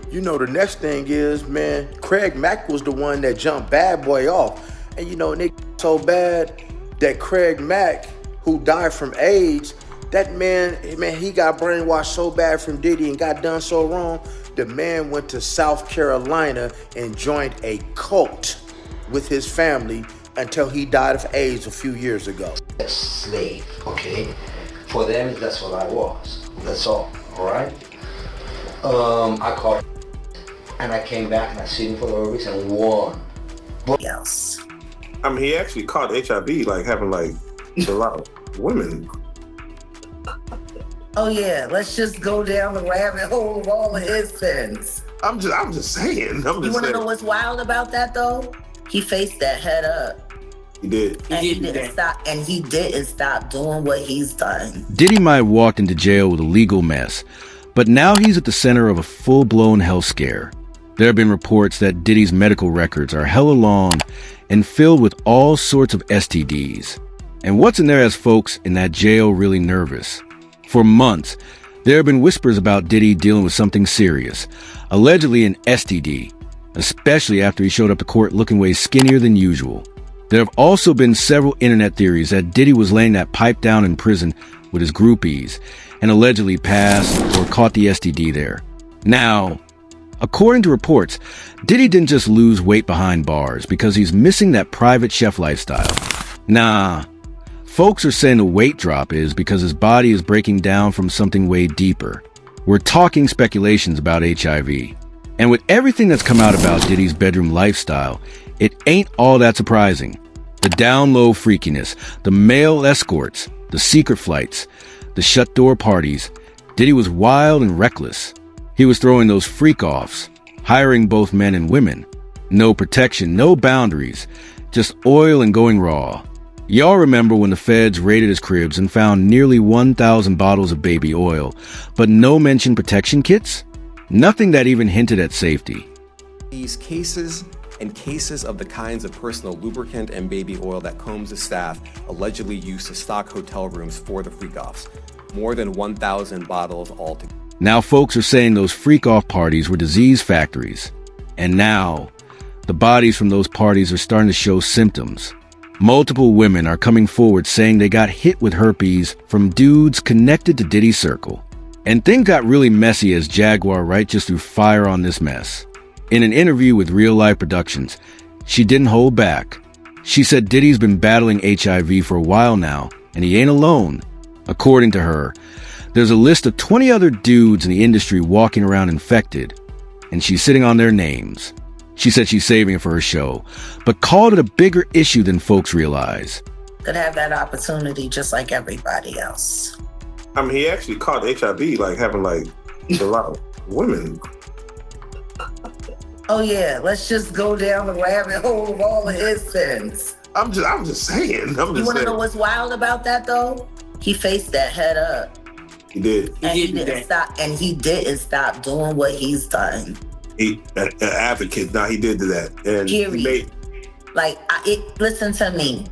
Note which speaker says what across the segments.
Speaker 1: You know, the next thing is, man, Craig Mack was the one that jumped Bad Boy off. And you know, Nick so bad that Craig Mack, who died from AIDS, that man, he got brainwashed so bad from Diddy and got done so wrong. The man went to South Carolina and joined a cult with his family until he died of AIDS a few years ago.
Speaker 2: A slave, okay? For them, that's what I was. That's all right? I called and I came back and I seen him for the reason and won.
Speaker 3: Yes.
Speaker 4: I mean, he actually caught HIV, like having like a lot of women.
Speaker 3: Oh yeah, let's just go down the rabbit hole of all of his sins.
Speaker 4: I'm just saying.
Speaker 3: You want to know what's wild about that though? He faced that head up.
Speaker 4: He did.
Speaker 3: And he didn't stop. And he didn't stop doing what he's done.
Speaker 5: Diddy might have walked into jail with a legal mess, but now he's at the center of a full-blown health scare. There have been reports that Diddy's medical records are hella long and filled with all sorts of STDs. And what's in there has folks in that jail really nervous. For months, there have been whispers about Diddy dealing with something serious, allegedly an STD, especially after he showed up to court looking way skinnier than usual. There have also been several internet theories that Diddy was laying that pipe down in prison with his groupies and allegedly passed or caught the STD there. Now, according to reports, Diddy didn't just lose weight behind bars because he's missing that private chef lifestyle. Nah, folks are saying the weight drop is because his body is breaking down from something way deeper. We're talking speculations about HIV. And with everything that's come out about Diddy's bedroom lifestyle, it ain't all that surprising. The down-low freakiness, the male escorts, the secret flights, the shut-door parties. Diddy was wild and reckless. He was throwing those freak-offs, hiring both men and women. No protection, no boundaries, just oil and going raw. Y'all remember when the feds raided his cribs and found nearly 1,000 bottles of baby oil, but no mention protection kits? Nothing that even hinted at safety.
Speaker 6: These cases and cases of the kinds of personal lubricant and baby oil that Combs' staff allegedly used to stock hotel rooms for the freak-offs. More than 1,000 bottles altogether.
Speaker 5: Now folks are saying those freak-off parties were disease factories. And now, the bodies from those parties are starting to show symptoms. Multiple women are coming forward saying they got hit with herpes from dudes connected to Diddy's circle. And things got really messy as Jaguar Wright just threw fire on this mess. In an interview with Real Life Productions, she didn't hold back. She said Diddy's been battling HIV for a while now, and he ain't alone. According to her, there's a list of 20 other dudes in the industry walking around infected, and she's sitting on their names. She said she's saving it for her show, but called it a bigger issue than folks realize.
Speaker 3: Could have that opportunity just like everybody else.
Speaker 4: I mean, he actually caught HIV, like having like a lot of women.
Speaker 3: Oh yeah, let's just go down the rabbit hole of all of his sins.
Speaker 4: I'm just saying.
Speaker 3: You want to know what's wild about that though? He faced that head up.
Speaker 4: He did.
Speaker 3: And he didn't stop. And he didn't stop doing what he's done.
Speaker 4: He an advocate. Now he did do that. And
Speaker 3: period. Listen to me.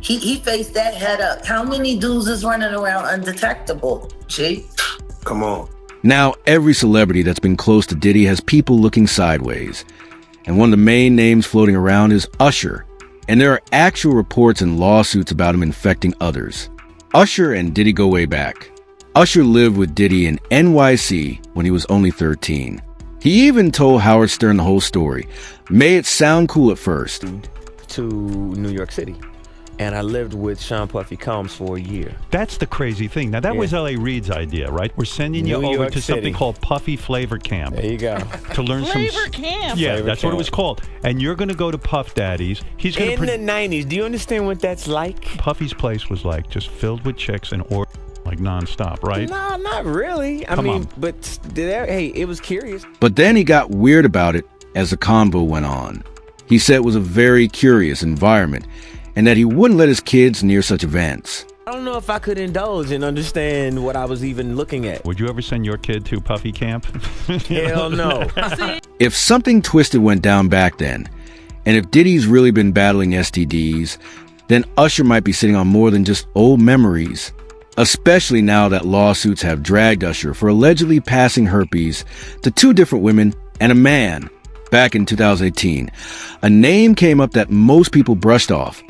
Speaker 3: He faced that head up. How many dudes is running around undetectable? G.
Speaker 4: Come on.
Speaker 5: Now, every celebrity that's been close to Diddy has people looking sideways. And one of the main names floating around is Usher. And there are actual reports and lawsuits about him infecting others. Usher and Diddy go way back. Usher lived with Diddy in NYC when he was only 13. He even told Howard Stern the whole story. Made it sound cool at first.
Speaker 7: To New York City. And I lived with Sean Puffy Combs for a year.
Speaker 8: That's the crazy thing. Now, that was L.A. Reid's idea, right? We're sending you over to something called Puffy Flavor Camp.
Speaker 7: There you go.
Speaker 8: To learn
Speaker 9: Flavor Camp.
Speaker 8: Yeah,
Speaker 7: Flavor
Speaker 8: that's
Speaker 7: Camp.
Speaker 8: what it was called. And you're going to go to Puff Daddy's. He's going
Speaker 7: In the 90s. Do you understand what that's like?
Speaker 8: Puffy's place was like just filled with chicks and like nonstop, right?
Speaker 7: No, not really. I mean, but hey, it was curious.
Speaker 5: But then he got weird about it as the convo went on. He said it was a very curious environment and that he wouldn't let his kids near such events.
Speaker 7: I don't know if I could indulge and understand what I was even looking at.
Speaker 8: Would you ever send your kid to Puffy Camp?
Speaker 7: Hell no.
Speaker 5: If something twisted went down back then, and if Diddy's really been battling STDs, then Usher might be sitting on more than just old memories. especially now that lawsuits have dragged Usher for allegedly passing herpes to 2 different women and a man. Back in 2018, a name came up that most people brushed off.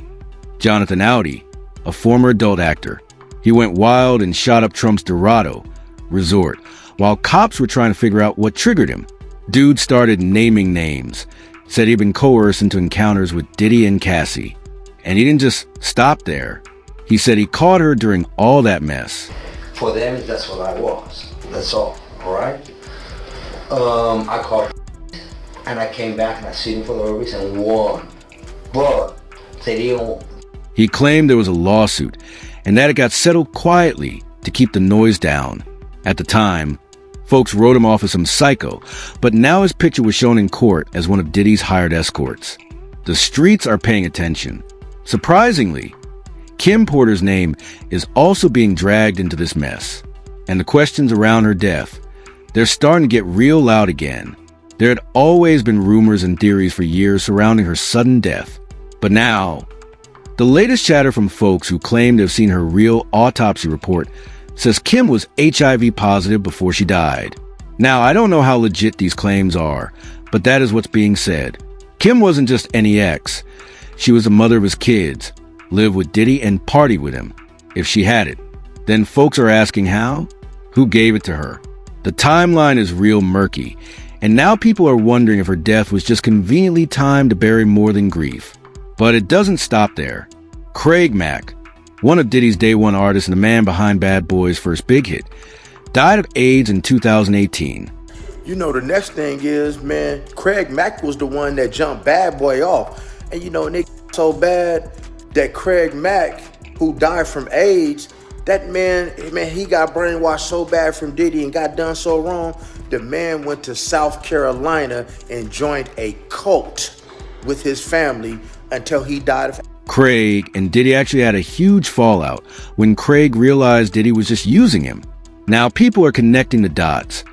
Speaker 5: Jonathan Audi, a former adult actor. He went wild and shot up Trump's Dorado resort while cops were trying to figure out what triggered him. Dude started naming names, said he'd been coerced into encounters with Diddy and Cassie. And he didn't just stop there. He said he caught her during all that mess.
Speaker 2: For them, that's what I was. That's all right? I caught and I came back and I sued him for the robberies and won. But they didn't.
Speaker 5: He claimed there was a lawsuit and that it got settled quietly to keep the noise down. At the time, folks wrote him off as some psycho, but now his picture was shown in court as one of Diddy's hired escorts. The streets are paying attention. Surprisingly, Kim Porter's name is also being dragged into this mess. And the questions around her death, they're starting to get real loud again. There had always been rumors and theories for years surrounding her sudden death. But now, the latest chatter from folks who claim to have seen her real autopsy report says Kim was HIV positive before she died. Now, I don't know how legit these claims are, but that is what's being said. Kim wasn't just any ex. She was the mother of his kids, lived with Diddy and partied with him. If she had it, then folks are asking how? Who gave it to her? The timeline is real murky, and now people are wondering if her death was just conveniently timed to bury more than grief. But it doesn't stop there. Craig Mack, one of Diddy's day one artists and the man behind Bad Boy's first big hit, died of AIDS in 2018.
Speaker 1: You know, the next thing is, man, Craig Mack was the one that jumped Bad Boy off. And you know, Nick so bad that Craig Mack, who died from AIDS, that man, he got brainwashed so bad from Diddy and got done so wrong. The man went to South Carolina and joined a cult with his family until he died of.
Speaker 5: Craig and Diddy actually had a huge fallout when Craig realized Diddy was just using him. Now people are connecting the dots,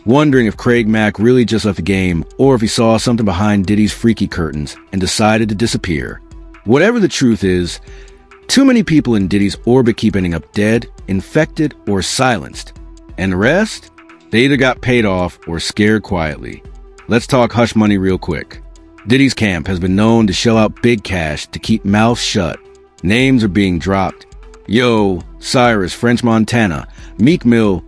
Speaker 5: wondering if Craig Mack really just left the game or if he saw something behind Diddy's freaky curtains and decided to disappear. Whatever the truth is, too many people in Diddy's orbit keep ending up dead, infected, or silenced. And the rest? They either got paid off or scared quietly. Let's talk hush money real quick. Diddy's camp has been known to shell out big cash to keep mouths shut. Names are being dropped. Yo, Cyrus, French Montana, Meek Mill.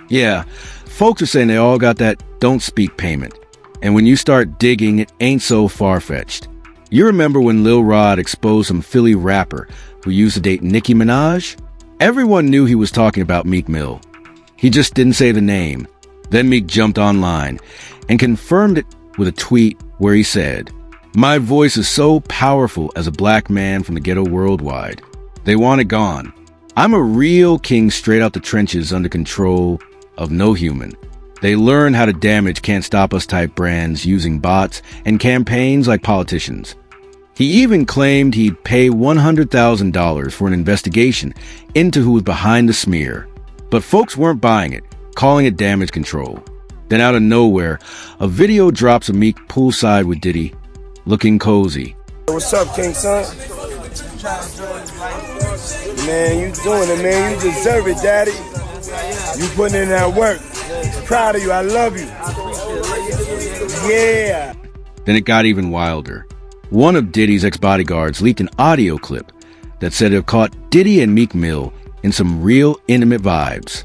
Speaker 5: Yeah, folks are saying they all got that don't speak payment. And when you start digging, it ain't so far-fetched. You remember when Lil Rod exposed some Philly rapper who used to date Nicki Minaj? Everyone knew he was talking about Meek Mill. He just didn't say the name. Then Meek jumped online and confirmed it with a tweet where he said, "My voice is so powerful as a black man from the ghetto worldwide. They want it gone. I'm a real king straight out the trenches under control of no human. They learn how to damage can't stop us type brands using bots and campaigns like politicians." He even claimed he'd pay $100,000 for an investigation into who was behind the smear. But folks weren't buying it, calling it damage control. Then out of nowhere, a video drops of Meek poolside with Diddy, looking cozy.
Speaker 9: What's up, King Son? Man, you doing it, man. You deserve it, Daddy. You putting in that work. Proud of you. I love you. Yeah.
Speaker 5: Then it got even wilder. One of Diddy's ex-bodyguards leaked an audio clip that said it caught Diddy and Meek Mill in some real intimate vibes.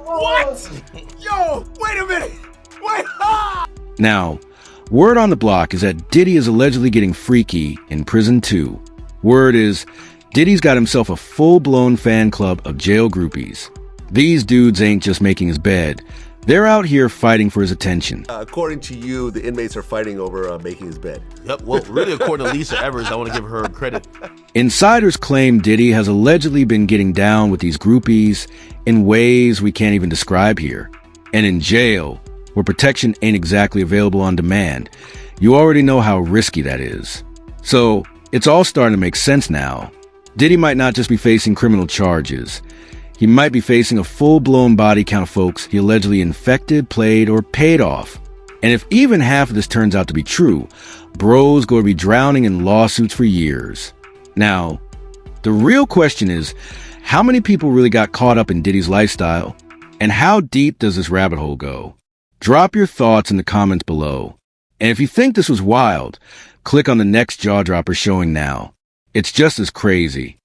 Speaker 9: What? Yo, wait a minute. Wait. Ah!
Speaker 5: Now, word on the block is that Diddy is allegedly getting freaky in prison too. Word is Diddy's got himself a full-blown fan club of jail groupies. These dudes ain't just making his bed. They're out here fighting for his attention.
Speaker 10: According to you, the inmates are fighting over making his bed.
Speaker 11: Yep, well, really, according to Lisa Evers, I want to give her credit.
Speaker 5: Insiders claim Diddy has allegedly been getting down with these groupies in ways we can't even describe here. And in jail, where protection ain't exactly available on demand, you already know how risky that is. So, it's all starting to make sense now. Diddy might not just be facing criminal charges. He might be facing a full-blown body count of folks he allegedly infected, played, or paid off. And if even half of this turns out to be true, bro's going to be drowning in lawsuits for years. Now, the real question is, How many people really got caught up in Diddy's lifestyle? And how deep does this rabbit hole go? Drop your thoughts in the comments below. And if you think this was wild, click on the next jaw dropper showing now. It's just as crazy.